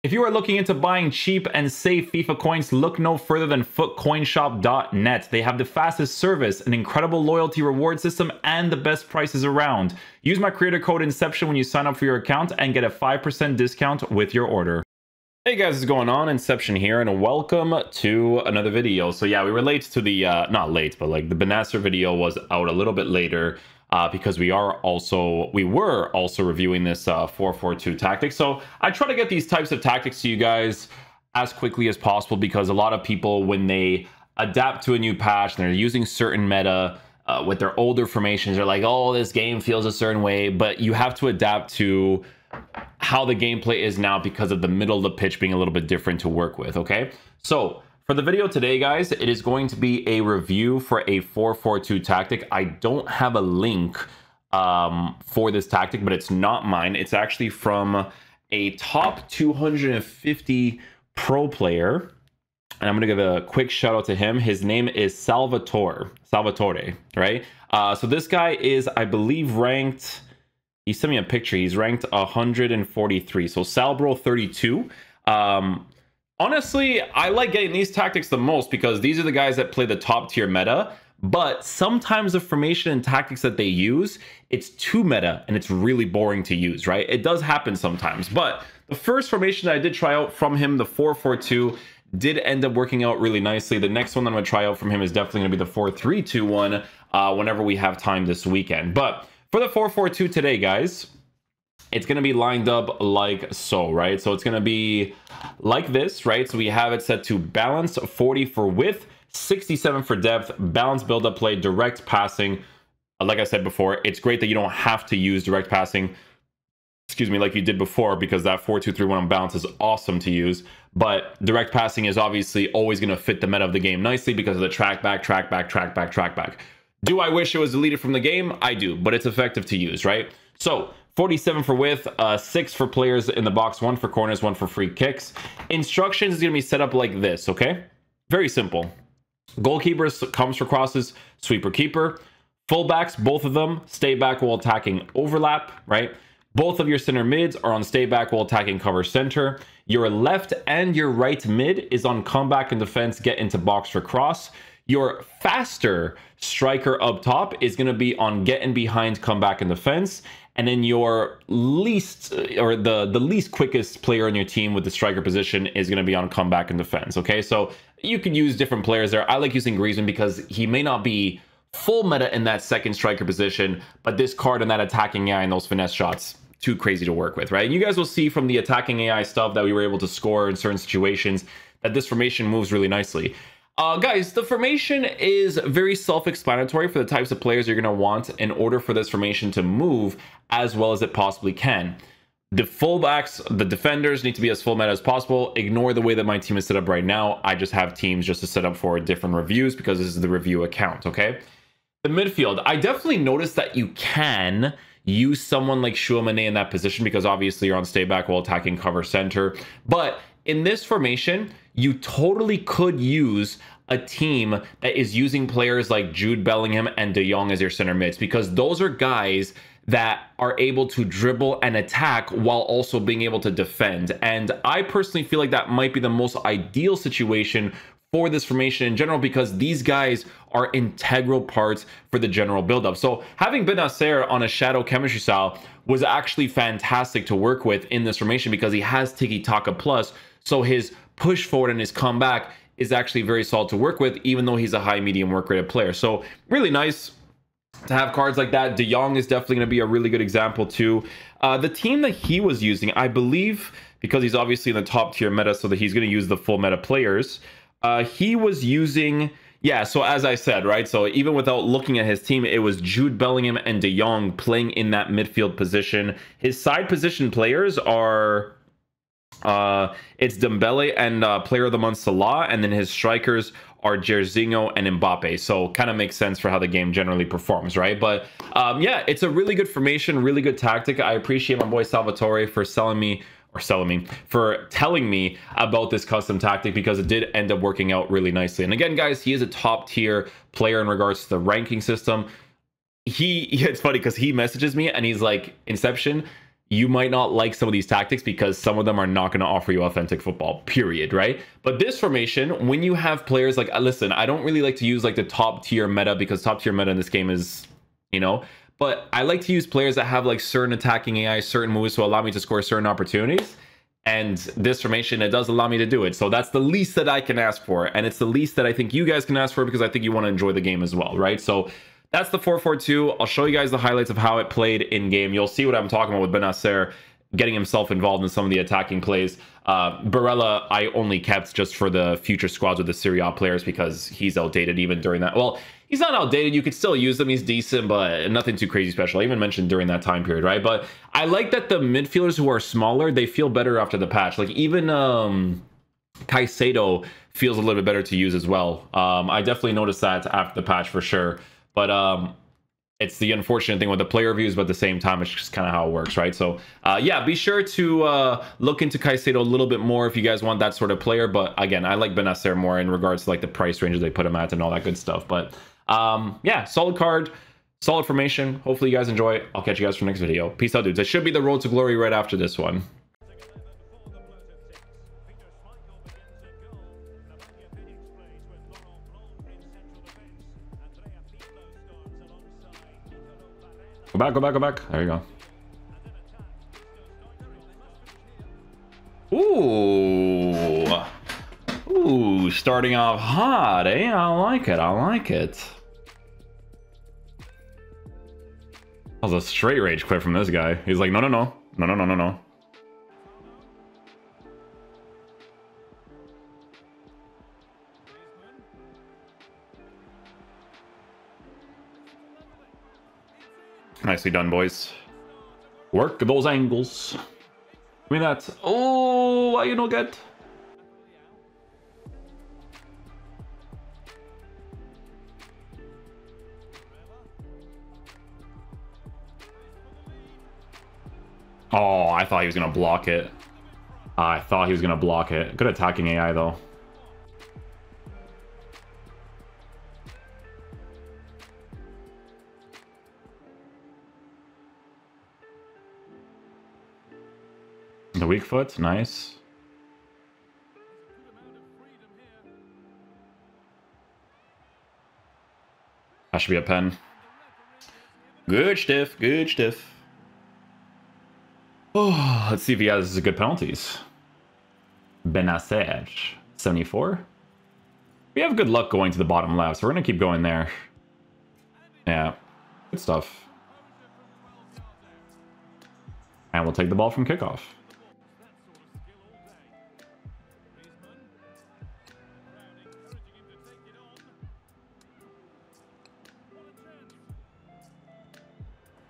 If you are looking into buying cheap and safe FIFA coins, look no further than footcoinshop.net. They have the fastest service, an incredible loyalty reward system, and the best prices around. Use my creator code Inception when you sign up for your account and get a 5% discount with your order. Hey guys, what's going on? Inception here, and welcome to another video. So yeah, we were late to the, not late, but like the Benacer video was out a little bit later. Because we were also reviewing this 4-4-2 tactic. So I try to get these types of tactics to you guys as quickly as possible, because a lot of people, when they adapt to a new patch and they're using certain meta with their older formations, they're like, oh, this game feels a certain way. But you have to adapt to how the gameplay is now because of the middle of the pitch being a little bit different to work with, okay? So for the video today, guys, it is going to be a review for a 4-4-2 tactic. I don't have a link for this tactic, but it's not mine. It's actually from a top 250 pro player. And I'm going to give a quick shout out to him. His name is Salvatore, right? So this guy is, I believe, ranked... He sent me a picture. He's ranked 143. So Salbro 32. Honestly, I like getting these tactics the most because these are the guys that play the top tier meta, but sometimes the formation and tactics that they use, it's too meta and it's really boring to use, right? It does happen sometimes, but the first formation that I did try out from him, the 4-4-2, did end up working out really nicely. The next one that I'm going to try out from him is definitely going to be the 4-3-2 one whenever we have time this weekend. But for the 4-4-2 today, guys, it's going to be lined up like so, right? So it's going to be like this, right? So we have it set to balance, 40 for width, 67 for depth, balance, build up play, direct passing. Like I said before, it's great that you don't have to use direct passing, excuse me, like you did before, because that 4-2-3-1 on balance is awesome to use. But direct passing is obviously always going to fit the meta of the game nicely because of the track back. Do I wish it was deleted from the game? I do, but it's effective to use, right? So 47 for width, 6 for players in the box, 1 for corners, 1 for free kicks. Instructions is going to be set up like this, okay? Very simple. Goalkeepers comes for crosses, sweeper, keeper. Fullbacks, both of them, stay back while attacking, overlap, right? Both of your center mids are on stay back while attacking, cover center. Your left and your right mid is on comeback and defense, get into box for cross. Your faster striker up top is going to be on get in behind, come back in defense. And then your least, or the least quickest player in your team with the striker position is going to be on comeback and defense. Okay, so you can use different players there. I like using Griezmann because he may not be full meta in that second striker position, but this card and that attacking AI and those finesse shots, too crazy to work with, right? And you guys will see from the attacking AI stuff that we were able to score in certain situations that this formation moves really nicely. Guys, the formation is very self-explanatory for the types of players you're going to want in order for this formation to move as well as it possibly can. The fullbacks, the defenders need to be as full meta as possible. Ignore the way that my team is set up right now. I just have teams just to set up for different reviews because this is the review account, okay? The midfield, I definitely noticed that you can use someone like Chouamani in that position because obviously you're on stay back while attacking, cover center. But in this formation, you totally could use a team that is using players like Jude Bellingham and De Jong as your center mids, because those are guys that are able to dribble and attack while also being able to defend. And I personally feel like that might be the most ideal situation for this formation in general, because these guys are integral parts for the general buildup. So having Benacer on a shadow chemistry style was actually fantastic to work with in this formation because he has tiki-taka plus. So his push forward and his comeback is actually very solid to work with, even though he's a high medium work rated player. So really nice to have cards like that. De Jong is definitely going to be a really good example too. The team that he was using, I believe, because he's obviously in the top tier meta, so that he's going to use the full meta players. He was using, yeah, so as I said, right? So even without looking at his team, it was Jude Bellingham and De Jong playing in that midfield position. His side position players are... it's Dembele and player of the month Salah, and then his strikers are Jairzinho and Mbappe. So kind of makes sense for how the game generally performs, right? But yeah, it's a really good formation, really good tactic. I appreciate my boy Salvatore for telling me about this custom tactic because it did end up working out really nicely. And again, guys, he is a top tier player in regards to the ranking system. It's funny because he messages me and he's like, Inception, you might not like some of these tactics because some of them are not going to offer you authentic football, period, right? But this formation, when you have players like, listen, I don't really like to use like the top tier meta because top tier meta in this game is, you know, but I like to use players that have like certain attacking AI, certain moves to allow me to score certain opportunities. And this formation, it does allow me to do it. So that's the least that I can ask for. And it's the least that I think you guys can ask for because I think you want to enjoy the game as well, right? So that's the 4-4-2. I'll show you guys the highlights of how it played in game. You'll see what I'm talking about with Benacer getting himself involved in some of the attacking plays. Barella, I only kept just for the future squads with the Serie A players because he's outdated even during that. Well, he's not outdated. You could still use him. He's decent, but nothing too crazy special. I even mentioned during that time period, right? But I like that the midfielders who are smaller, they feel better after the patch. Like even Caicedo feels a little bit better to use as well. I definitely noticed that after the patch for sure. But it's the unfortunate thing with the player reviews, but at the same time, it's just kind of how it works, right? So yeah, be sure to look into Caicedo a little bit more if you guys want that sort of player. But again, I like Benacer more in regards to like the price ranges they put him at and all that good stuff. But yeah, solid card, solid formation. Hopefully you guys enjoy. I'll catch you guys for the next video. Peace out, dudes. It should be the road to glory right after this one. Go back, go back, go back. There you go. Ooh. Ooh, starting off hot, eh? I like it, I like it. That was a straight rage quit from this guy. He's like, no, no, no. No, no, no, no, no. Nicely done, boys. Work those angles. I mean, that's... Oh, why you don't get... Oh, I thought he was going to block it. I thought he was going to block it. Good attacking AI, though. The weak foot, nice. That should be a pen. Good stiff, good stiff. Oh, let's see if he has good penalties. Benacer, 74. We have good luck going to the bottom left, so we're going to keep going there. Yeah, good stuff. And we'll take the ball from kickoff.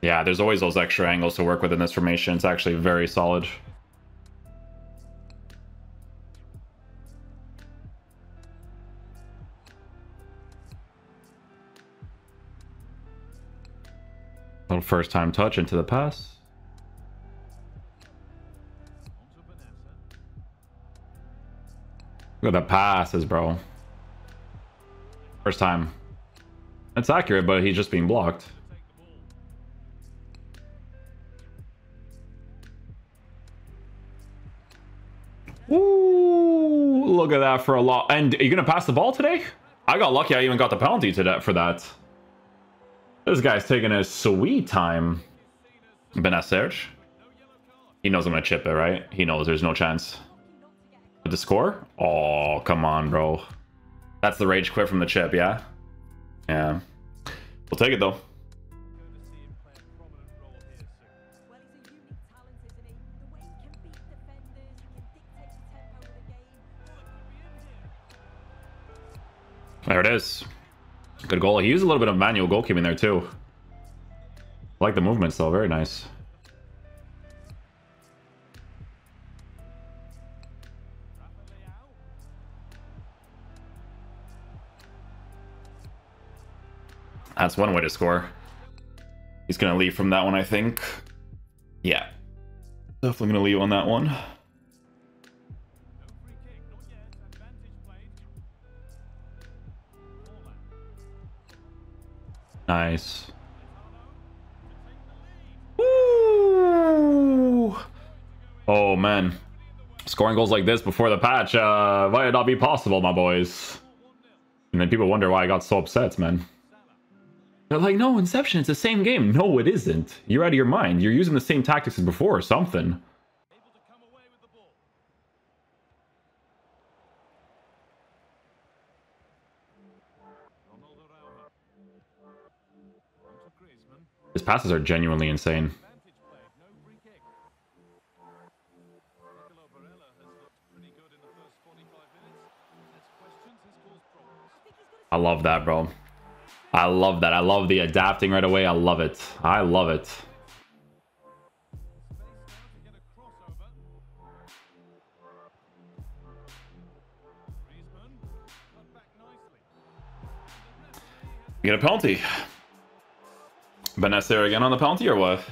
Yeah, there's always those extra angles to work with in this formation. It's actually very solid. Little first time touch into the pass. Look at the passes, bro. First time. It's accurate, but he's just being blocked. Ooh, look at that for a lot. And are you gonna pass the ball today? I got lucky I even got the penalty to that for that. This guy's taking a sweet time. Benacer. He knows I'm gonna chip it, right? He knows there's no chance. With the score? Oh, come on, bro. That's the rage quit from the chip, yeah? Yeah. We'll take it, though. There it is. Good goal. He used a little bit of manual goalkeeping there, too. I like the movements, though. Very nice. That's one way to score. He's going to leave from that one, I think. Yeah. Definitely going to leave on that one. Nice. Woo! Oh, man. Scoring goals like this before the patch might not be possible, my boys. And then people wonder why I got so upset, man. They're like, no, Inception, it's the same game. No, it isn't. You're out of your mind. You're using the same tactics as before or something. His passes are genuinely insane. I love that, bro. I love that. I love the adapting right away. I love it. I love it. Get a penalty. Vanessa again on the penalty or what?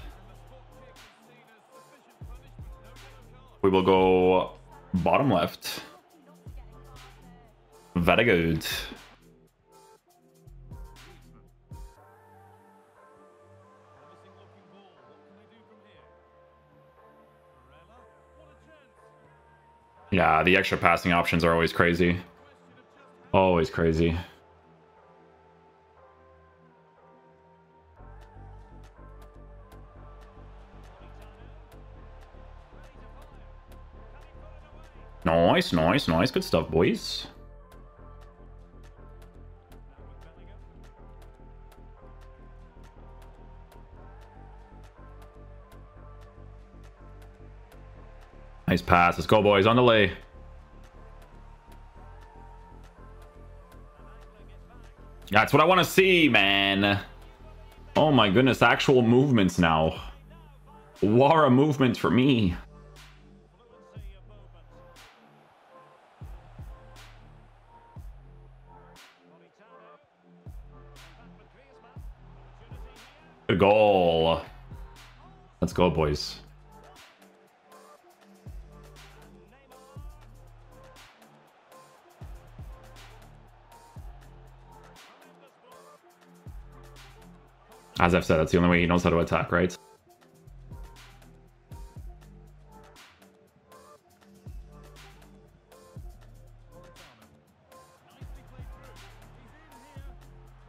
We will go bottom left. Very good. Yeah, the extra passing options are always crazy. Always crazy. Nice, nice, nice. Good stuff, boys. Nice pass. Let's go, boys. On the lay. That's what I want to see, man. Oh my goodness. Actual movements now. Wara movement for me. Good goal. Let's go, boys. As I've said, that's the only way he knows how to attack, right?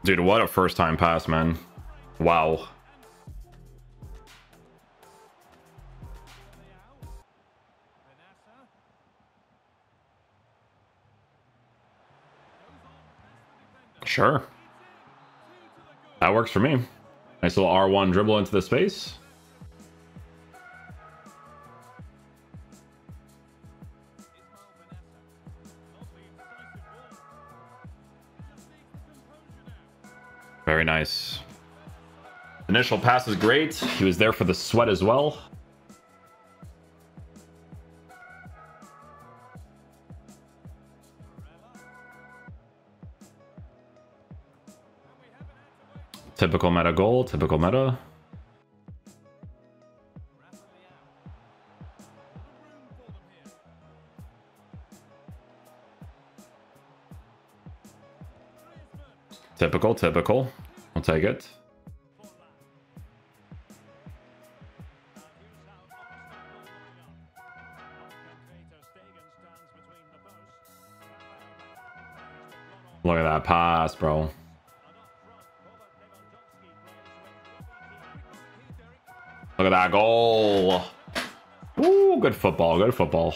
Dude, what a first-time pass, man. Wow. Sure. That works for me. Nice little R1 dribble into the space. Very nice. Initial pass is great. He was there for the sweat as well. Typical meta goal, typical meta. Typical, typical. I'll take it. Look at that pass, bro. Look at that goal. Ooh, good football, good football.